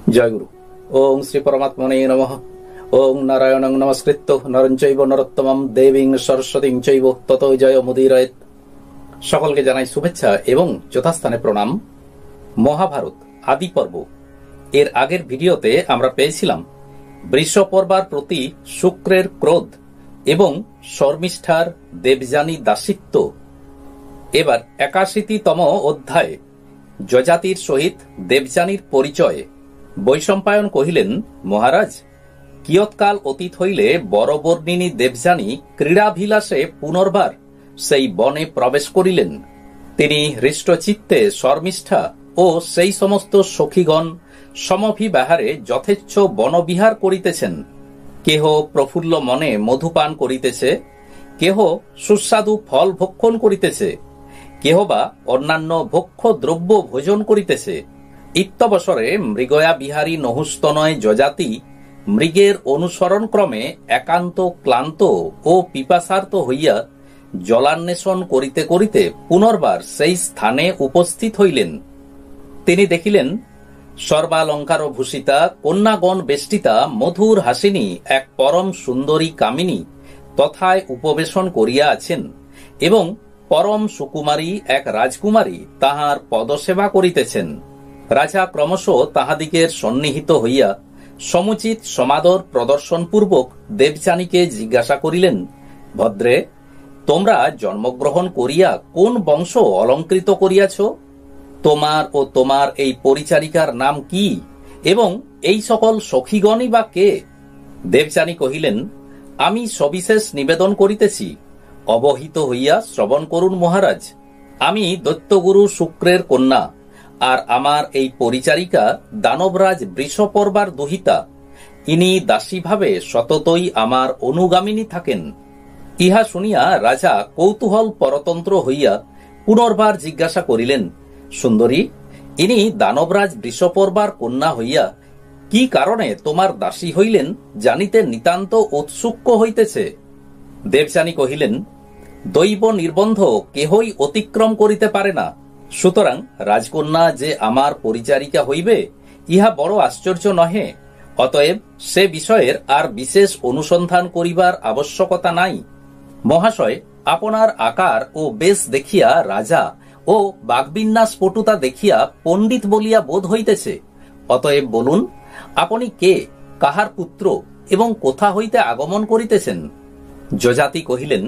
जय गुरु। ओं श्री परमात्मने नमः। ओं नारायणं नमस्कृत्य नरं चैव नरोत्तमं देवीं सरस्वतीं चैव ततो जय मुदीरयेत्। সকলকে জানাই শুভেচ্ছা এবং যথাস্থানে প্রণাম। মহাভারত আদি পর্ব এর আগের ভিডিওতে আমরা পেয়েছিলাম বৃষপর্বার প্রতি শুক্রের ক্রোধ এবং শর্মিষ্ঠার দেবযানী দাসিত্ব। এবার ৮১তম অধ্যায়ে যযাতির সহিত দেবযানীর পরিচয়। বৈশম্পায়ন কহিলেন, মহারাজ, কিয়ৎকাল অতীত হইলে বরবর্ণিনী দেবযানী ক্রীড়াভিলাষে পুনর্বার সেই বনে প্রবেশ করিলেন। তিনি হৃষ্টচিত্তে শর্মিষ্ঠা ও সেই সমস্ত সখীগণ সমভিব্যাহারে যথেচ্ছ বনবিহার করিতেছেন। কেহ প্রফুল্ল মনে মধুপান করিতেছে, কেহ সুস্বাদু ফল ভক্ষণ করিতেছে, কেহ বা অন্যান্য ভক্ষ দ্রব্য ভোজন করিতেছে। ইত্যবসরে মৃগয়া বিহারী নহুস্তনয় যযাতি মৃগের অনুসরণ ক্রমে একান্ত ক্লান্ত ও পিপাসার্ত হইয়া জলান্বেষণ করিতে করিতে পুনর্বার সেই স্থানে উপস্থিত হইলেন। তিনি দেখিলেন সর্বালঙ্কার ভূষিতা কন্যাগণ বেষ্টিতা মধুর হাসিনী এক পরম সুন্দরী কামিনী তথায় উপবেশন করিয়া আছেন এবং পরম সুকুমারী এক রাজকুমারী তাহার পদসেবা করিতেছেন। রাজা ক্রমশ তাহাদিগের সন্নিহিত হইয়া সমুচিত সমাদর প্রদর্শনপূর্বক দেবযানীকে জিজ্ঞাসা করিলেন, ভদ্রে, তোমরা জন্মগ্রহণ করিয়া কোন বংশ অলঙ্কৃত করিয়াছ? তোমার ও তোমার এই পরিচারিকার নাম কি এবং এই সকল সখীগণই বা কে? দেবযানী কহিলেন, আমি সবিশেষ নিবেদন করিতেছি, অবহিত হইয়া শ্রবণ করুন মহারাজ। আমি দৈত্যগুরু শুক্রের কন্যা, আর আমার এই পরিচারিকা দানবরাজ বৃষপর্বার দুহিতা। ইনি দাসীভাবে সততই আমার অনুগামিনী থাকেন। ইহা শুনিয়া রাজা কৌতূহল পরতন্ত্র হইয়া পুনর্বার জিজ্ঞাসা করিলেন, সুন্দরী, ইনি দানবরাজ বৃষপর্বার কন্যা হইয়া কি কারণে তোমার দাসী হইলেন জানিতে নিতান্ত ঔৎসুক্য হইতেছে। দেবযানী কহিলেন, দৈব নির্বন্ধ কেহই অতিক্রম করিতে পারে না, সুতরাং রাজকন্যা যে আমার পরিচারিকা হইবে ইহা বড় আশ্চর্য নহে। অতএব সে বিষয়ের আর বিশেষ অনুসন্ধান করিবার আবশ্যকতা নাই। মহাশয়, আপনার আকার ও বেশ দেখিয়া রাজা ও বাগবিন্যাস পটুতা দেখিয়া পণ্ডিত বলিয়া বোধ হইতেছে। অতএব বলুন, আপনি কে, কাহার পুত্র এবং কোথা হইতে আগমন করিতেছেন? যযাতি কহিলেন,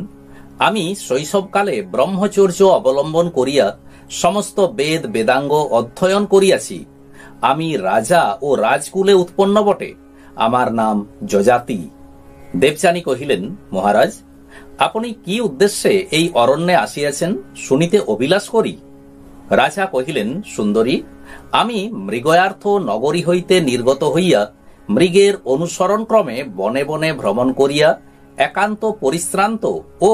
আমি শৈশবকালে ব্রহ্মচর্য অবলম্বন করিয়া সমস্ত বেদ বেদাঙ্গ অধ্যয়ন করিয়াছি। আমি রাজা ও রাজকুলে উৎপন্ন বটে। আমার নাম যযাতি। দেবযানী কহিলেন, মহারাজ, আপনি কি উদ্দেশ্যে এই অরণ্যে আসিয়াছেন শুনিতে অভিলাষ করি। রাজা কহিলেন, সুন্দরী, আমি মৃগয়ার্থ নগরী হইতে নির্গত হইয়া মৃগের অনুসরণ ক্রমে বনে বনে ভ্রমণ করিয়া একান্ত পরিশ্রান্ত ও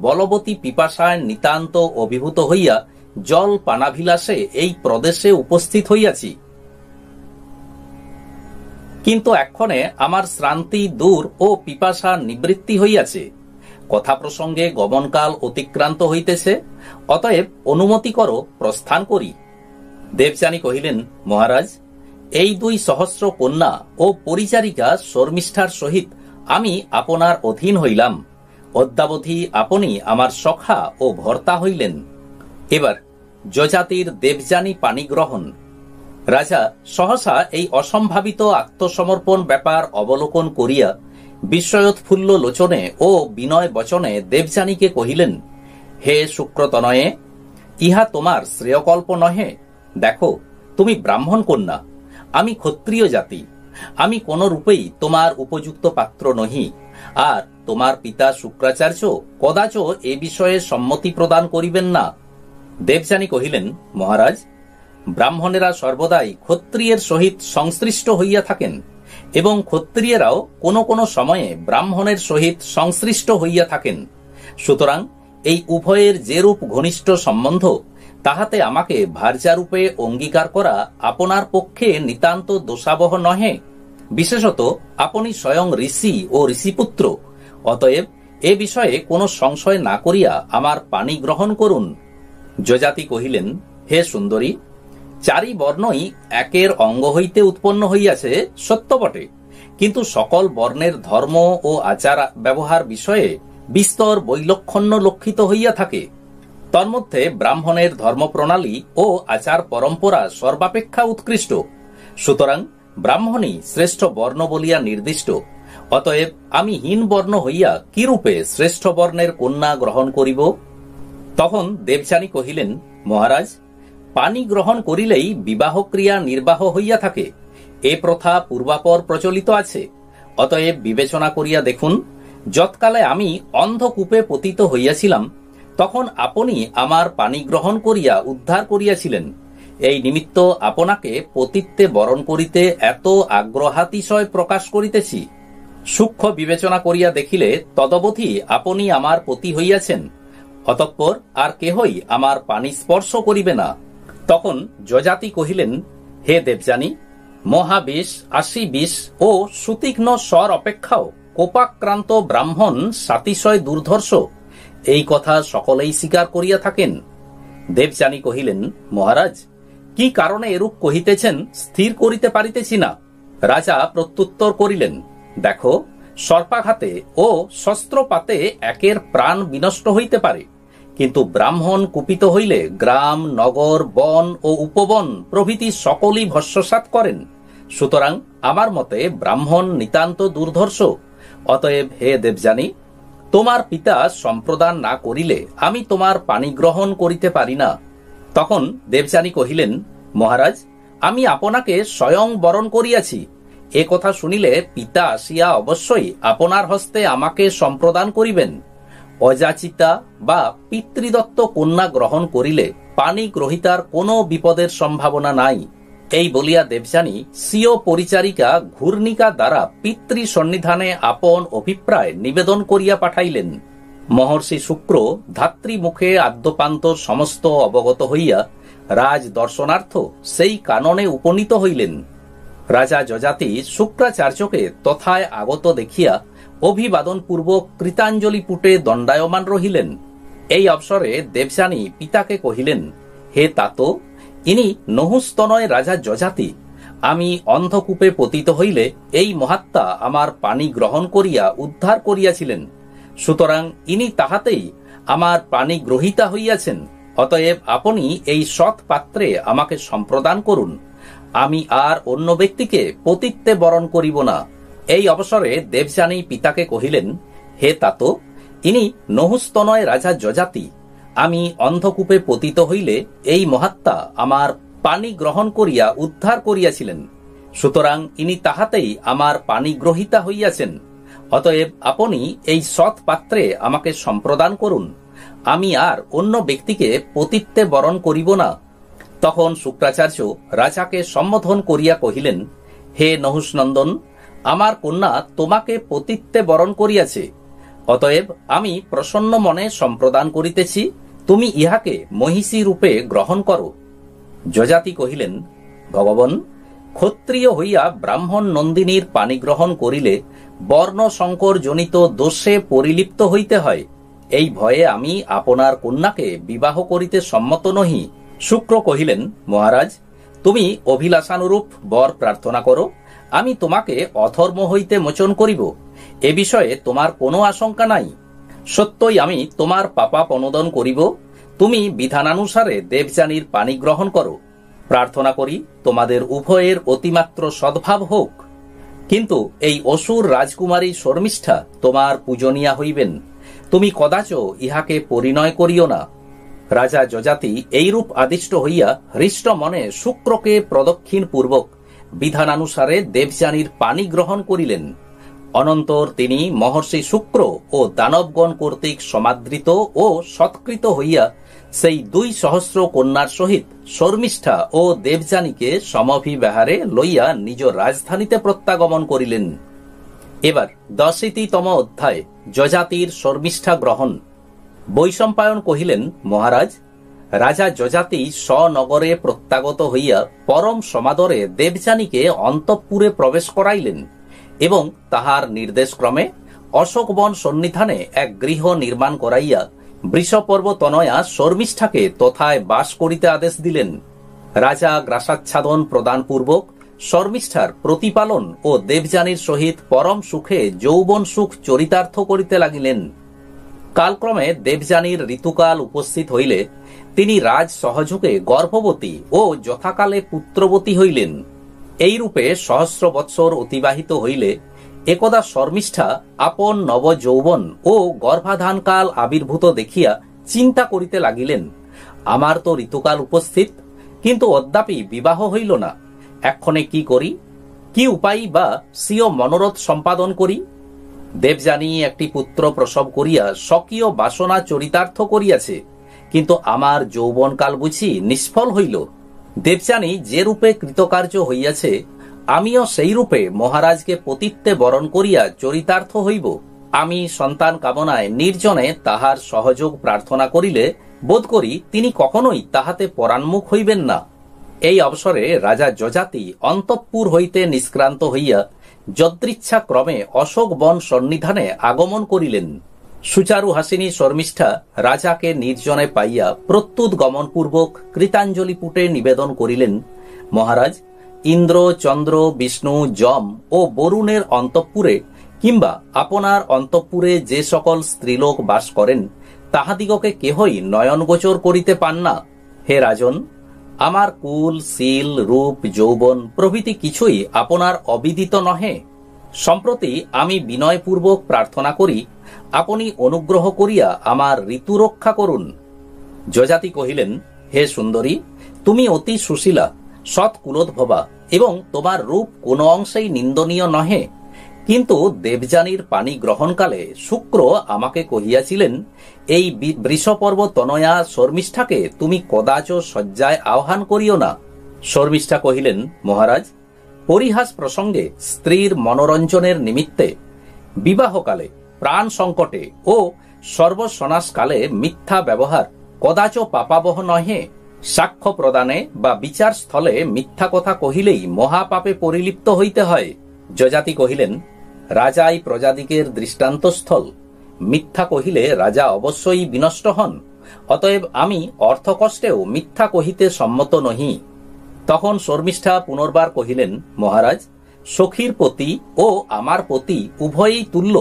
বলবতী পিপাসায় নিতান্ত অভিভূত হইয়া জল পানাভিলাষে এই প্রদেশে উপস্থিত হইয়াছি। কিন্তু এক্ষণে আমার শ্রান্তি দূর ও পিপাসা নিবৃত্তি হইয়াছে। কথা প্রসঙ্গে গমনকাল অতিক্রান্ত হইতেছে, অতএব অনুমতি করো প্রস্থান করি। দেবযানী কহিলেন, মহারাজ, এই ২ সহস্র কন্যা ও পরিচারিকা শর্মিষ্ঠার সহিত আমি আপনার অধীন হইলাম। অদ্যাবধি আপনি আমার সখা ও ভর্তা হইলেন। এবার যযাতির দেবযানী পানি গ্রহণ। রাজা সহসা এই অসম্ভাবিত আত্মসমর্পণ ব্যাপার অবলোকন করিয়া বিস্ময়োৎফুল্ল লোচনে ও বিনয় বচনে দেবযানীকে কহিলেন, হে শুক্রতনয়ে, ইহা তোমার শ্রেয়কল্প নহে। দেখো, তুমি ব্রাহ্মণ কন্যা, আমি ক্ষত্রিয় জাতি। আমি কোন রূপেই তোমার উপযুক্ত পাত্র নহি, আর তোমার পিতা শুক্রাচার্য কদাচ এ বিষয়ে সম্মতি প্রদান করিবেন না। দেবযানী কহিলেন, মহারাজ, ব্রাহ্মণেরা সর্বদাই ক্ষত্রিয়ের সহিত সংশ্লিষ্ট হইয়া থাকেন এবং ক্ষত্রিয়েরাও কোনো কোনো সময়ে ব্রাহ্মণের সহিত সংশ্লিষ্ট হইয়া থাকেন। সুতরাং এই উভয়ের যেরূপ ঘনিষ্ঠ সম্বন্ধ তাহাতে আমাকে ভার্যারূপে অঙ্গীকার করা আপনার পক্ষে নিতান্ত দোষাবহ নহে। বিশেষত আপনি স্বয়ং ঋষি ও ঋষিপুত্র। অতএব এ বিষয়ে কোনো সংশয় না করিয়া আমার পানি গ্রহণ করুন। যযাতি কহিলেন, হে সুন্দরী, চারি বর্ণই একের অঙ্গ হইতে উৎপন্ন হইয়াছে সত্য বটে, কিন্তু সকল বর্ণের ধর্ম ও আচার ব্যবহার বিষয়ে বিস্তর বৈলক্ষণ্য লক্ষিত হইয়া থাকে। তন্মধ্যে ব্রাহ্মণের ধর্মপ্রণালী ও আচার পরম্পরা সর্বাপেক্ষা উৎকৃষ্ট, সুতরাং ব্রাহ্মণই শ্রেষ্ঠ বর্ণ বলিয়া নির্দিষ্ট। অতএব আমি হীন বর্ণ হইয়া কিরূপে শ্রেষ্ঠ বর্ণের কন্যা গ্রহণ করিব? তখন দেবযানী কহিলেন, মহারাজ, পানি গ্রহণ করিলেই বিবাহ ক্রিয়া নির্বাহ হইয়া থাকে, এ প্রথা পূর্বাপর প্রচলিত আছে। অতএব বিবেচনা করিয়া দেখুন, যৎকালে আমি অন্ধকূপে পতিত হইয়াছিলাম, তখন আপনি আমার পানি গ্রহণ করিয়া উদ্ধার করিয়াছিলেন। এই নিমিত্ত আপনাকে পতিত্বে বরণ করিতে এত আগ্রহাতিশয় প্রকাশ করিতেছি। সূক্ষ্ম বিবেচনা করিয়া দেখিলে তদবধি আপনি আমার পতি হইয়াছেন, অতঃপর আর কেহই আমার পানি স্পর্শ করিবে না। তখন যযাতি কহিলেন, হে দেবযানী, মহাবিষ, আশীবিষ ও সুতীক্ষ্ণ স্বর অপেক্ষাও কোপাক্রান্ত ব্রাহ্মণ সাতিশয় দুর্ধর্ষ, এই কথা সকলেই স্বীকার করিয়া থাকেন। দেবযানী কহিলেন, মহারাজ, কি কারণে এরূপ কহিতেছেন স্থির করিতে পারিতেছি না। রাজা প্রত্যুত্তর করিলেন, দেখো, সর্পাঘাতে ও শস্ত্রপাতে একের প্রাণ বিনষ্ট হইতে পারে, কিন্তু ব্রাহ্মণ কুপিত হইলে গ্রাম, নগর, বন ও উপবন প্রভৃতি সকলই ভস্মসাৎ করেন। সুতরাং আমার মতে ব্রাহ্মণ নিতান্ত দুর্ধর্ষ। অতএব হে দেবযানী, তোমার পিতা সম্প্রদান না করিলে আমি তোমার পানি গ্রহণ করিতে পারি না। তখন দেবযানী কহিলেন, মহারাজ, আমি আপনাকে স্বয়ং বরণ করিয়াছি। এ কথা শুনিলে পিতা আসিয়া অবশ্যই আপনার হস্তে আমাকে সম্প্রদান করিবেন। অযাচিতা বা পিতৃদত্ত কন্যা গ্রহণ করিলে পানি গ্রহিতার কোনো বিপদের সম্ভাবনা নাই। এই বলিয়া দেবযানী স্বীয় পরিচারিকা ঘূর্ণিকা দ্বারা পিতৃ সন্নিধানে আপন অভিপ্রায় নিবেদন করিয়া পাঠাইলেন। মহর্ষি শুক্র ধাত্রী মুখে আদ্যপান্ত সমস্ত অবগত হইয়া রাজ দর্শনার্থ সেই কাননে উপনীত হইলেন। রাজা যযাতি শুক্রাচার্যকে তথায় আগত দেখিয়া অভিবাদনপূর্বক কৃতাঞ্জলি পুটে দণ্ডায়মান রহিলেন। এই অবসরে দেবযানী পিতাকে কহিলেন, হে তাতো, ইনি নহুস্তনয় রাজা যযাতি। আমি অন্ধকূপে পতিত হইলে এই মহাত্মা আমার পানি গ্রহণ করিয়া উদ্ধার করিয়াছিলেন, সুতরাং ইনি তাহাতেই আমার পানি গ্রহিতা হইয়াছেন। অতএব আপনি এই সৎ পাত্রে আমাকে সম্প্রদান করুন, আমি আর অন্য ব্যক্তিকে পতিত্বে বরণ করিব না। এই অবসরে দেবযানী পিতাকে কহিলেন, হে তাতো, ইনি নহুস্তনয় রাজা যযাতি। আমি অন্ধকূপে পতিত হইলে এই মহাত্মা আমার পানি গ্রহণ করিয়া উদ্ধার করিয়াছিলেন, সুতরাং ইনি তাহাতেই আমার পানি গ্রহিতা হইয়াছেন। অতএব আপনি এই সৎ পাত্রে আমাকে সম্প্রদান করুন, আমি আর অন্য ব্যক্তিকে পতিত্বে বরণ করিব না। তখন শুক্রাচার্য রাজাকে সম্বোধন করিয়া কহিলেন, হে নহুষনন্দন, আমার কন্যা তোমাকে পতিত্বে বরণ করিয়াছে, অতএব আমি প্রসন্ন মনে সম্প্রদান করিতেছি, তুমি ইহাকে মহিষী রূপে গ্রহণ করো। যযাতি কহিলেন, ভগবন, ক্ষত্রিয় হইয়া ব্রাহ্মণ নন্দিনীর পানি গ্রহণ করিলে বর্ণ সংকর জনিত দোষে পরিলিপ্ত হইতে হয়, এই ভয়ে আমি আপনার কন্যাকে বিবাহ করিতে সম্মত নহি। শুক্র কহিলেন, মহারাজ, তুমি অভিলাষানুরূপ বর প্রার্থনা করো, আমি তোমাকে অধর্ম হইতে মোচন করিব, এ বিষয়ে তোমার কোনো আশঙ্কা নাই। সত্যই আমি তোমার পাপাপ অনুদন করিব, তুমি বিধানানুসারে দেবযানীর পানি গ্রহণ করো। প্রার্থনা করি তোমাদের উভয়ের অতিমাত্র সদ্ভাব হোক। কিন্তু এই অসুর রাজকুমারী শর্মিষ্ঠা তোমার পূজনীয়া হইবেন, তুমি কদাচ ইহাকে পরিণয় করিও না। রাজা যযাতি এইরূপ আদিষ্ট হইয়া হৃষ্ট মনে শুক্রকে প্রদক্ষিণ পূর্বক বিধানানুসারে দেবযানীর পানি গ্রহণ করিলেন। অনন্তর তিনি মহর্ষি শুক্র ও দানবগণ কর্তৃক সমাদৃত ও সৎকৃত হইয়া সেই 200 কন্যার সহিত শর্মিষ্ঠা ও দেবযানীকে সমভিব্যাহারে লইয়া নিজ রাজধানীতে প্রত্যাগমন করিলেন। এবার 10তম অধ্যায়, যযাতির শর্মিষ্ঠা গ্রহণ। বৈশম্পায়ন কহিলেন, মহারাজ, রাজা যযাতি স্বনগরে প্রত্যাগত হইয়া পরম সমাদরে দেবযানীকে অন্তঃপুরে প্রবেশ করাইলেন এবং তাহার নির্দেশক্রমে অশোকবন সন্নিধানে এক গৃহ নির্মাণ করাইয়া বৃষপর্ব তনয়া শর্মিষ্ঠাকে তথায় বাস করিতে আদেশ দিলেন। রাজা গ্রাসাচ্ছাদন প্রদানপূর্বক শর্মিষ্ঠার প্রতিপালন ও দেবযানীর সহিত পরম সুখে যৌবন সুখ চরিতার্থ করিতে লাগিলেন। কালক্রমে দেবযানীর ঋতুকাল উপস্থিত হইলে তিনি রাজ সহযোগে গর্ভবতী ও যথাকালে পুত্রবতী হইলেন। এইরূপে সহস্র বৎসর অতিবাহিত হইলে একদা শর্মিষ্ঠা আপন নব যৌবন ও গর্ভাধানকাল আবির্ভূত দেখিয়া চিন্তা করিতে লাগিলেন, আমার তো ঋতুকাল উপস্থিত, কিন্তু অদ্যাপি বিবাহ হইল না। এক্ষণে কি করি, কি উপায় বা স্বীয় মনোরথ সম্পাদন করি? দেবযানী একটি পুত্র প্রসব করিয়া স্বকীয় বাসনা চরিতার্থ করিয়াছে, কিন্তু আমার যৌবনকাল বুঝি নিষ্ফল হইল। দেবযানী যে রূপে কৃতকার্য হইয়াছে, আমিও সেই রূপে মহারাজকে পতিত্বে বরণ করিয়া চরিতার্থ হইব। আমি সন্তান কামনায় নির্জনে তাহার সহযোগ প্রার্থনা করিলে বোধ করি তিনি কখনোই তাহাতে পরান্মুখ হইবেন না। এই অবসরে রাজা যযাতি অন্তঃপুর হইতে নিষ্ক্রান্ত হইয়া যদৃচ্ছা ক্রমে অশোক বন সন্নিধানে আগমন করিলেন। সুচারু হাসিনী শর্মিষ্ঠা রাজাকে নির্জনে পাইয়া প্রত্যুত গমনপূর্বক কৃতাঞ্জলি পুটে নিবেদন করিলেন, মহারাজ, ইন্দ্র, চন্দ্র, বিষ্ণু, যম ও বরুণের অন্তঃপুরে কিংবা আপনার অন্তঃপুরে যে সকল স্ত্রীলোক বাস করেন তাহাদিগকে কেহই নয়নগোচর করিতে পান না। হে রাজন, আমার কুল, শীল, রূপ, যৌবন প্রভৃতি কিছুই আপনার অবিদিত নহে। সম্প্রতি আমি বিনয়পূর্বক প্রার্থনা করি, আপনি অনুগ্রহ করিয়া আমার ঋতু রক্ষা করুন। যযাতি কহিলেন, হে সুন্দরী, তুমি অতি সুশীলা, সৎ কুলোদ্ভবা এবং তোমার রূপ কোন অংশেই নিন্দনীয় নহে। কিন্তু দেবযানীর পানি গ্রহণকালে শুক্র আমাকে কহিয়াছিলেন, এই বৃষপর্ব তনয়া শর্মিষ্ঠাকে তুমি কদাচ শয্যায় আহ্বান করিও না। শর্মিষ্ঠা কহিলেন, মহারাজ, পরিহাস প্রসঙ্গে স্ত্রীর মনোরঞ্জনের নিমিত্তে বিবাহকালে, প্রাণ সংকটে ও সর্বসনাশকালে মিথ্যা ব্যবহার কদাচ পাপাবহ নহে। সাক্ষ্য প্রদানে বা বিচার স্থলে মিথ্যা কথা কহিলেই মহাপাপে পরিলিপ্ত হইতে হয়। যযাতি কহিলেন, রাজাই প্রজাদিকের দৃষ্টান্তস্থল, মিথ্যা কহিলে রাজা অবশ্যই বিনষ্ট হন, অতএব আমি অর্থকষ্টেও মিথ্যা কহিতে সম্মত নহি। তখন শর্মিষ্ঠা পুনর্বার কহিলেন, মহারাজ, সখীর পতি ও আমার পতি উভয়েই তুল্য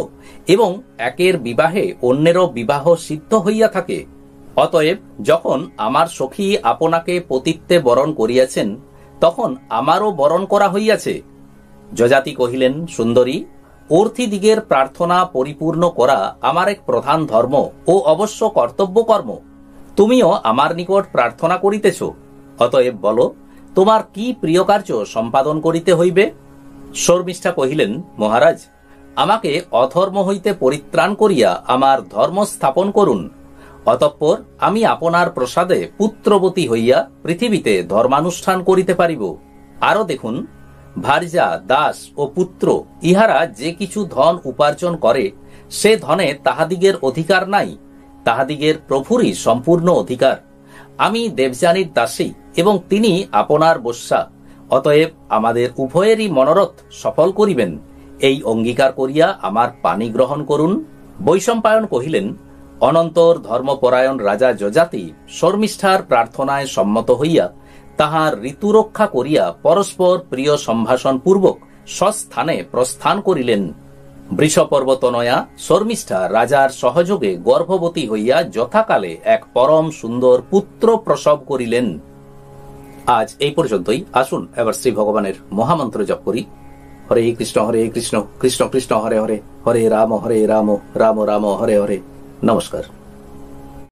এবং একের বিবাহে অন্যেরও বিবাহ সিদ্ধ হইয়া থাকে। অতএব যখন আমার সখী আপনাকে পতিত্বে বরণ করিয়াছেন, তখন আমারও বরণ করা হইয়াছে। যযাতি কহিলেন, সুন্দরী, অর্থীদিগের প্রার্থনা পরিপূর্ণ করা আমার এক প্রধান ধর্ম ও অবশ্য কর্তব্য কর্ম। তুমিও আমার নিকট প্রার্থনা করিতেছ, অতএব বলো, তোমার কি প্রিয় কার্য সম্পাদন করিতে হইবে? শর্মিষ্ঠা কহিলেন, মহারাজ, আমাকে অধর্ম হইতে পরিত্রাণ করিয়া আমার ধর্ম স্থাপন করুন, অতঃপর আমি আপনার প্রসাদে পুত্রবতী হইয়া পৃথিবীতে ধর্মানুষ্ঠান করিতে পারিব। আরো দেখুন, ভার্যা, দাস ও পুত্র ইহারা যে কিছু ধন উপার্জন করে, সে ধনে তাহাদিগের অধিকার নাই, তাহাদিগের প্রভুরই সম্পূর্ণ অধিকার। আমি দেবযানীর দাসী এবং তিনি আপনার বশ্যা, অতএব আমাদের উভয়েরই মনোরথ সফল করিবেন, এই অঙ্গীকার করিয়া আমার পানি গ্রহণ করুন। বৈশম্পায়ন কহিলেন, অনন্তর ধর্মপরায়ণ রাজা যযাতি শর্মিষ্ঠার প্রার্থনায় সম্মত হইয়া তাহার ঋতু রক্ষা করিয়া পরস্পর প্রিয় সম্ভাষণ পূর্বক স্বস্থানে প্রস্থান করিলেন। বৃষপর্বতনয়া শর্মিষ্ঠা রাজার সহযোগে গর্ভবতী হইয়া যথাকালে এক পরম সুন্দর পুত্র প্রসব করিলেন। আজ এই পর্যন্তই। আসুন এবার শ্রী ভগবানের মহামন্ত্র জপ করি। হরে কৃষ্ণ কৃষ্ণ কৃষ্ণ হরে হরে, হরে রাম রাম রাম হরে হরে। নমস্কার।